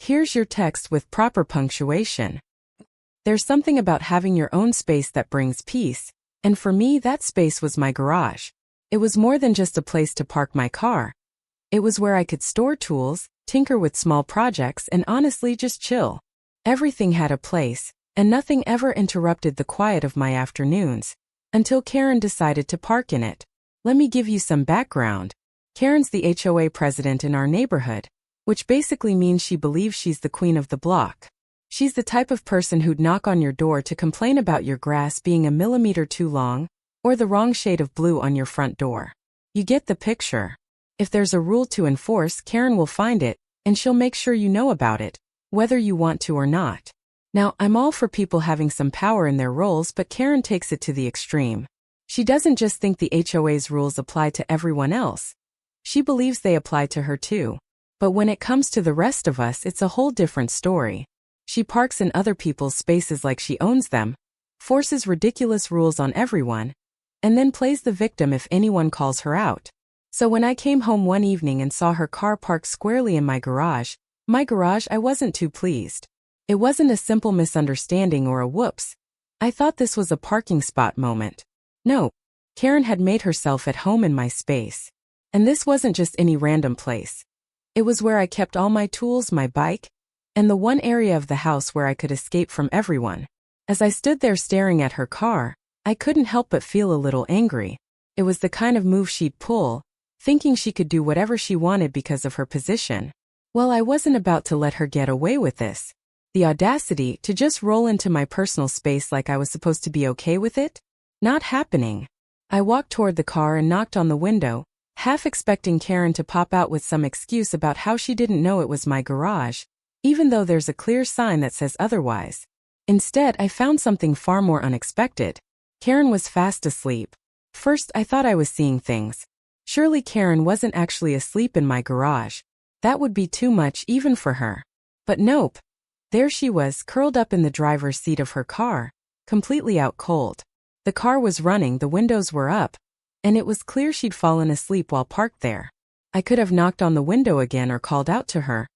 Here's your text with proper punctuation. There's something about having your own space that brings peace, and for me that space was my garage. It was more than just a place to park my car. It was where I could store tools, tinker with small projects, and honestly just chill. Everything had a place, and nothing ever interrupted the quiet of my afternoons, until Karen decided to park in it. Let me give you some background. Karen's the HOA president in our neighborhood, which basically means she believes she's the queen of the block. She's the type of person who'd knock on your door to complain about your grass being a millimeter too long, or the wrong shade of blue on your front door. You get the picture. If there's a rule to enforce, Karen will find it, and she'll make sure you know about it, whether you want to or not. Now, I'm all for people having some power in their roles, but Karen takes it to the extreme. She doesn't just think the HOA's rules apply to everyone else. She believes they apply to her too. But when it comes to the rest of us, it's a whole different story. She parks in other people's spaces like she owns them, forces ridiculous rules on everyone, and then plays the victim if anyone calls her out. So when I came home one evening and saw her car parked squarely in my garage, I wasn't too pleased. It wasn't a simple misunderstanding or a whoops. I thought this was a parking spot moment. No, Karen had made herself at home in my space. And this wasn't just any random place. It was where I kept all my tools, my bike, and the one area of the house where I could escape from everyone. As I stood there staring at her car, I couldn't help but feel a little angry. It was the kind of move she'd pull, thinking she could do whatever she wanted because of her position. Well, I wasn't about to let her get away with this. The audacity to just roll into my personal space like I was supposed to be okay with it? Not happening. I walked toward the car and knocked on the window, half expecting Karen to pop out with some excuse about how she didn't know it was my garage, even though there's a clear sign that says otherwise. Instead, I found something far more unexpected. Karen was fast asleep. First, I thought I was seeing things. Surely Karen wasn't actually asleep in my garage. That would be too much even for her. But nope. There she was, curled up in the driver's seat of her car, completely out cold. The car was running, the windows were up, and it was clear she'd fallen asleep while parked there. I could have knocked on the window again or called out to her,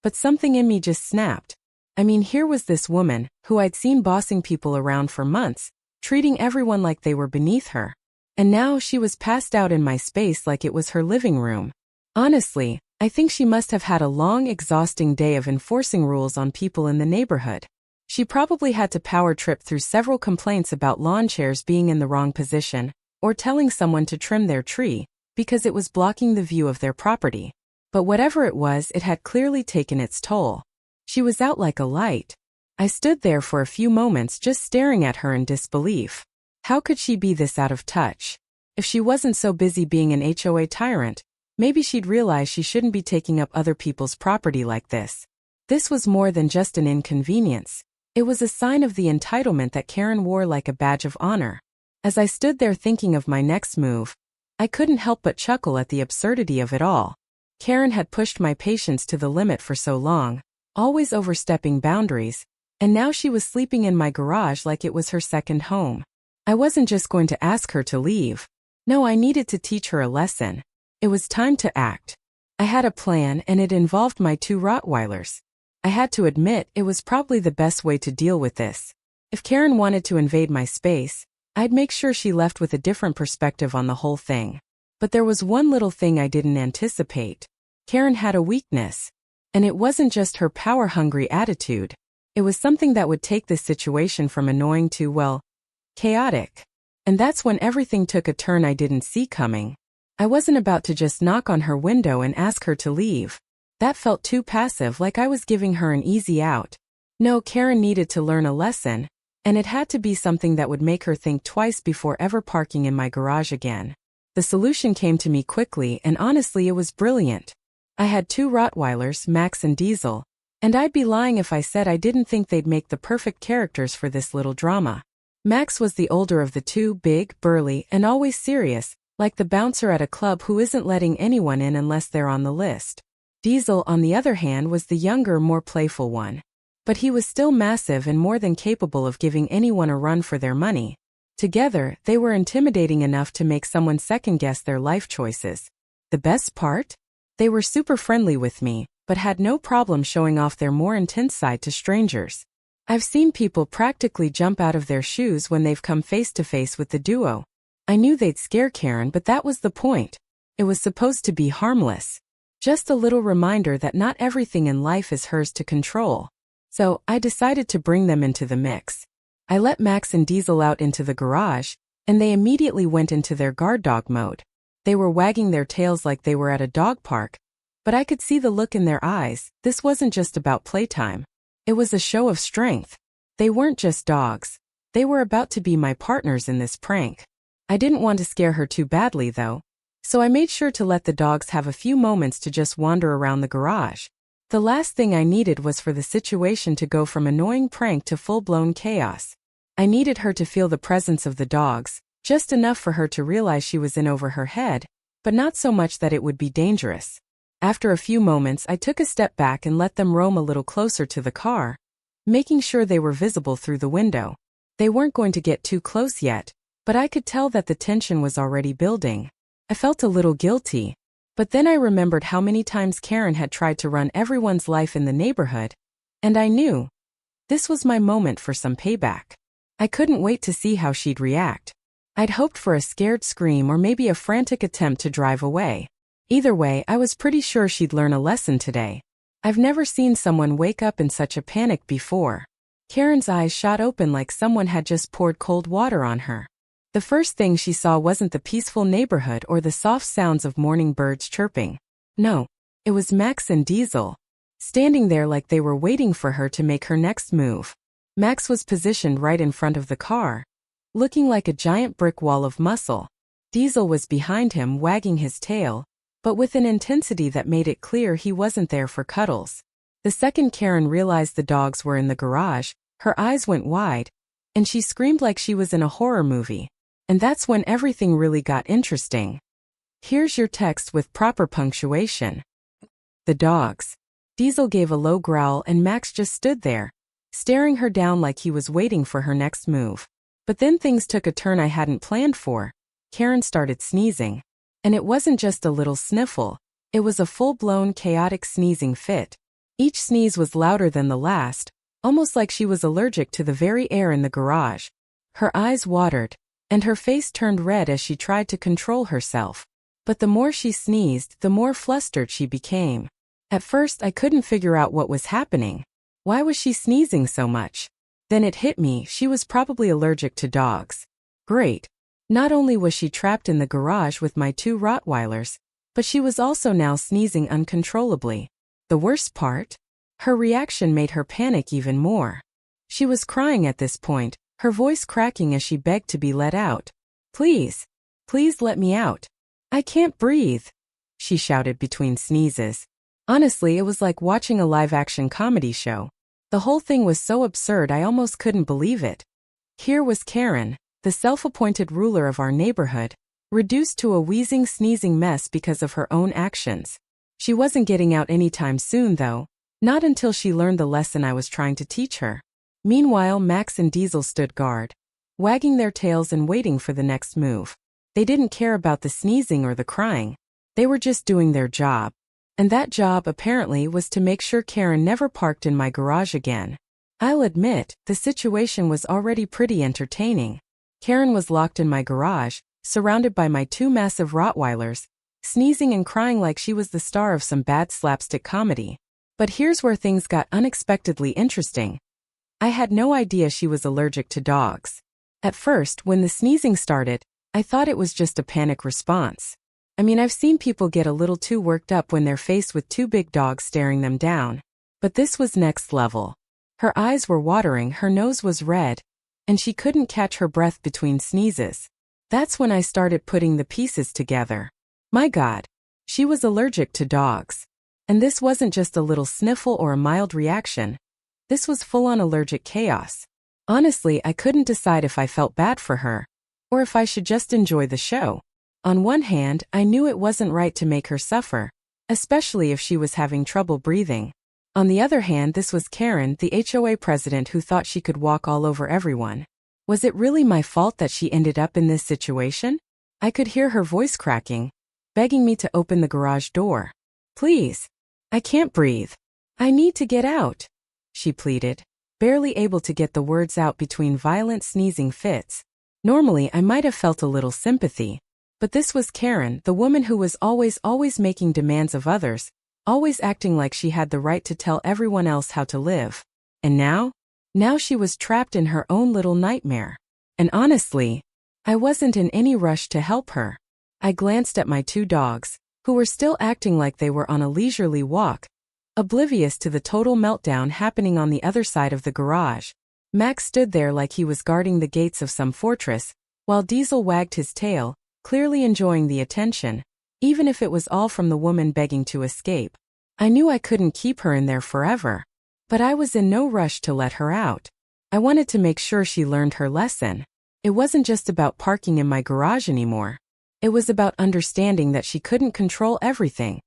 but something in me just snapped. I mean, here was this woman, who I'd seen bossing people around for months, treating everyone like they were beneath her. And now she was passed out in my space like it was her living room. Honestly, I think she must have had a long, exhausting day of enforcing rules on people in the neighborhood. She probably had to power trip through several complaints about lawn chairs being in the wrong position, or telling someone to trim their tree, because it was blocking the view of their property. But whatever it was, it had clearly taken its toll. She was out like a light. I stood there for a few moments just staring at her in disbelief. How could she be this out of touch? If she wasn't so busy being an HOA tyrant, maybe she'd realize she shouldn't be taking up other people's property like this. This was more than just an inconvenience. It was a sign of the entitlement that Karen wore like a badge of honor. As I stood there thinking of my next move, I couldn't help but chuckle at the absurdity of it all. Karen had pushed my patience to the limit for so long, always overstepping boundaries, and now she was sleeping in my garage like it was her second home. I wasn't just going to ask her to leave. No, I needed to teach her a lesson. It was time to act. I had a plan, and it involved my 2 Rottweilers. I had to admit it was probably the best way to deal with this. If Karen wanted to invade my space, I'd make sure she left with a different perspective on the whole thing. But there was one little thing I didn't anticipate. Karen had a weakness. And it wasn't just her power-hungry attitude. It was something that would take this situation from annoying to, well, chaotic. And that's when everything took a turn I didn't see coming. I wasn't about to just knock on her window and ask her to leave. That felt too passive, like I was giving her an easy out. No, Karen needed to learn a lesson, and it had to be something that would make her think twice before ever parking in my garage again. The solution came to me quickly, and honestly it was brilliant. I had 2 Rottweilers, Max and Diesel, and I'd be lying if I said I didn't think they'd make the perfect characters for this little drama. Max was the older of the 2, big, burly, and always serious, like the bouncer at a club who isn't letting anyone in unless they're on the list. Diesel, on the other hand, was the younger, more playful one. But he was still massive and more than capable of giving anyone a run for their money. Together, they were intimidating enough to make someone second-guess their life choices. The best part? They were super friendly with me, but had no problem showing off their more intense side to strangers. I've seen people practically jump out of their shoes when they've come face to face with the duo. I knew they'd scare Karen, but that was the point. It was supposed to be harmless. Just a little reminder that not everything in life is hers to control. So, I decided to bring them into the mix. I let Max and Diesel out into the garage, and they immediately went into their guard dog mode. They were wagging their tails like they were at a dog park, but I could see the look in their eyes. This wasn't just about playtime. It was a show of strength. They weren't just dogs. They were about to be my partners in this prank. I didn't want to scare her too badly though, so I made sure to let the dogs have a few moments to just wander around the garage. The last thing I needed was for the situation to go from annoying prank to full-blown chaos. I needed her to feel the presence of the dogs, just enough for her to realize she was in over her head, but not so much that it would be dangerous. After a few moments, I took a step back and let them roam a little closer to the car, making sure they were visible through the window. They weren't going to get too close yet, but I could tell that the tension was already building. I felt a little guilty, but then I remembered how many times Karen had tried to run everyone's life in the neighborhood, and I knew this was my moment for some payback. I couldn't wait to see how she'd react. I'd hoped for a scared scream or maybe a frantic attempt to drive away. Either way, I was pretty sure she'd learn a lesson today. I've never seen someone wake up in such a panic before. Karen's eyes shot open like someone had just poured cold water on her. The first thing she saw wasn't the peaceful neighborhood or the soft sounds of morning birds chirping. No, it was Max and Diesel, standing there like they were waiting for her to make her next move. Max was positioned right in front of the car, looking like a giant brick wall of muscle. Diesel was behind him, wagging his tail, but with an intensity that made it clear he wasn't there for cuddles. The second Karen realized the dogs were in the garage, her eyes went wide, and she screamed like she was in a horror movie. And that's when everything really got interesting. Here's your text with proper punctuation. The dogs. Diesel gave a low growl and Max just stood there, staring her down like he was waiting for her next move. But then things took a turn I hadn't planned for. Karen started sneezing. And it wasn't just a little sniffle. It was a full-blown chaotic sneezing fit. Each sneeze was louder than the last, almost like she was allergic to the very air in the garage. Her eyes watered, and her face turned red as she tried to control herself. But the more she sneezed, the more flustered she became. At first, I couldn't figure out what was happening. Why was she sneezing so much? Then it hit me, she was probably allergic to dogs. Great. Not only was she trapped in the garage with my 2 Rottweilers, but she was also now sneezing uncontrollably. The worst part? Her reaction made her panic even more. She was crying at this point, her voice cracking as she begged to be let out. Please, please let me out. I can't breathe, she shouted between sneezes. Honestly, it was like watching a live-action comedy show. The whole thing was so absurd I almost couldn't believe it. Here was Karen, the self-appointed ruler of our neighborhood, reduced to a wheezing, sneezing mess because of her own actions. She wasn't getting out anytime soon though, not until she learned the lesson I was trying to teach her. Meanwhile, Max and Diesel stood guard, wagging their tails and waiting for the next move. They didn't care about the sneezing or the crying. They were just doing their job. And that job, apparently, was to make sure Karen never parked in my garage again. I'll admit, the situation was already pretty entertaining. Karen was locked in my garage, surrounded by my 2 massive Rottweilers, sneezing and crying like she was the star of some bad slapstick comedy. But here's where things got unexpectedly interesting. I had no idea she was allergic to dogs. At first, when the sneezing started, I thought it was just a panic response. I mean, I've seen people get a little too worked up when they're faced with 2 big dogs staring them down. But this was next level. Her eyes were watering, her nose was red, and she couldn't catch her breath between sneezes. That's when I started putting the pieces together. My God, she was allergic to dogs. And this wasn't just a little sniffle or a mild reaction. This was full-on allergic chaos. Honestly, I couldn't decide if I felt bad for her, or if I should just enjoy the show. On one hand, I knew it wasn't right to make her suffer, especially if she was having trouble breathing. On the other hand, this was Karen, the HOA president who thought she could walk all over everyone. Was it really my fault that she ended up in this situation? I could hear her voice cracking, begging me to open the garage door. Please, I can't breathe. I need to get out, she pleaded, barely able to get the words out between violent sneezing fits. Normally, I might have felt a little sympathy, but this was Karen, the woman who was always making demands of others, always acting like she had the right to tell everyone else how to live. And now she was trapped in her own little nightmare. And honestly, I wasn't in any rush to help her. I glanced at my 2 dogs, who were still acting like they were on a leisurely walk, oblivious to the total meltdown happening on the other side of the garage. Max stood there like he was guarding the gates of some fortress, while Diesel wagged his tail, clearly enjoying the attention, even if it was all from the woman begging to escape. I knew I couldn't keep her in there forever, but I was in no rush to let her out. I wanted to make sure she learned her lesson. It wasn't just about parking in my garage anymore. It was about understanding that she couldn't control everything,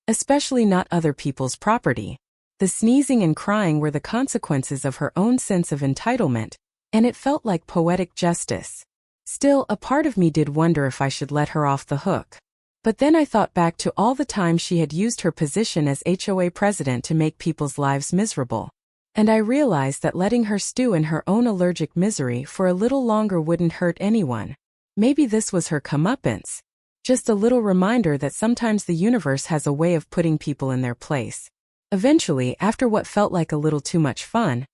especially not other people's property. The sneezing and crying were the consequences of her own sense of entitlement, and it felt like poetic justice. Still, a part of me did wonder if I should let her off the hook. But then I thought back to all the times she had used her position as HOA president to make people's lives miserable. And I realized that letting her stew in her own allergic misery for a little longer wouldn't hurt anyone. Maybe this was her comeuppance. Just a little reminder that sometimes the universe has a way of putting people in their place. Eventually, after what felt like a little too much fun,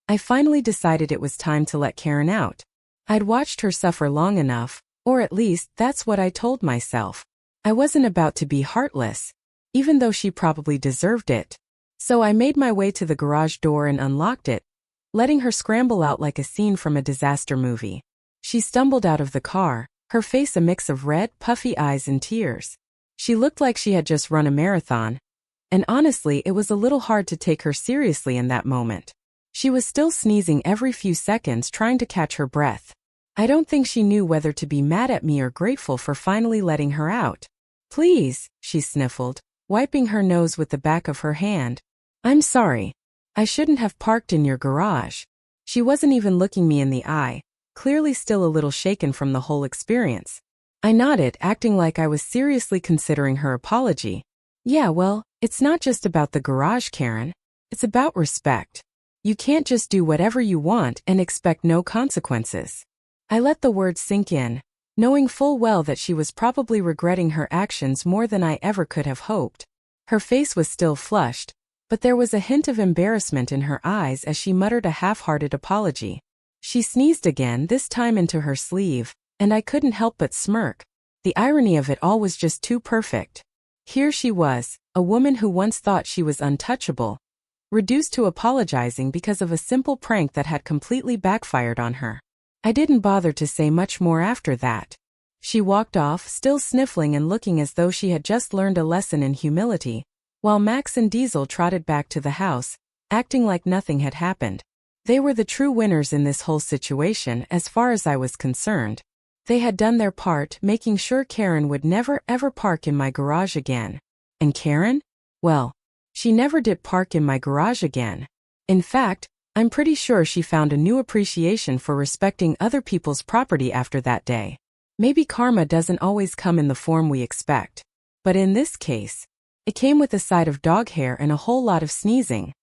I finally decided it was time to let Karen out. I'd watched her suffer long enough, or at least that's what I told myself. I wasn't about to be heartless, even though she probably deserved it. So I made my way to the garage door and unlocked it, letting her scramble out like a scene from a disaster movie. She stumbled out of the car, her face a mix of red, puffy eyes and tears. She looked like she had just run a marathon, and honestly, it was a little hard to take her seriously in that moment. She was still sneezing every few seconds, trying to catch her breath. I don't think she knew whether to be mad at me or grateful for finally letting her out. "Please," she sniffled, wiping her nose with the back of her hand. "I'm sorry. I shouldn't have parked in your garage." She wasn't even looking me in the eye, clearly still a little shaken from the whole experience. I nodded, acting like I was seriously considering her apology. "Yeah, well, it's not just about the garage, Karen. It's about respect. You can't just do whatever you want and expect no consequences." I let the words sink in, knowing full well that she was probably regretting her actions more than I ever could have hoped. Her face was still flushed, but there was a hint of embarrassment in her eyes as she muttered a half-hearted apology. She sneezed again, this time into her sleeve, and I couldn't help but smirk. The irony of it all was just too perfect. Here she was, a woman who once thought she was untouchable, reduced to apologizing because of a simple prank that had completely backfired on her. I didn't bother to say much more after that. She walked off, still sniffling and looking as though she had just learned a lesson in humility, while Max and Diesel trotted back to the house, acting like nothing had happened. They were the true winners in this whole situation as far as I was concerned. They had done their part, making sure Karen would never ever park in my garage again. And Karen? Well, she never did park in my garage again. In fact, I'm pretty sure she found a new appreciation for respecting other people's property after that day. Maybe karma doesn't always come in the form we expect. But in this case, it came with a side of dog hair and a whole lot of sneezing.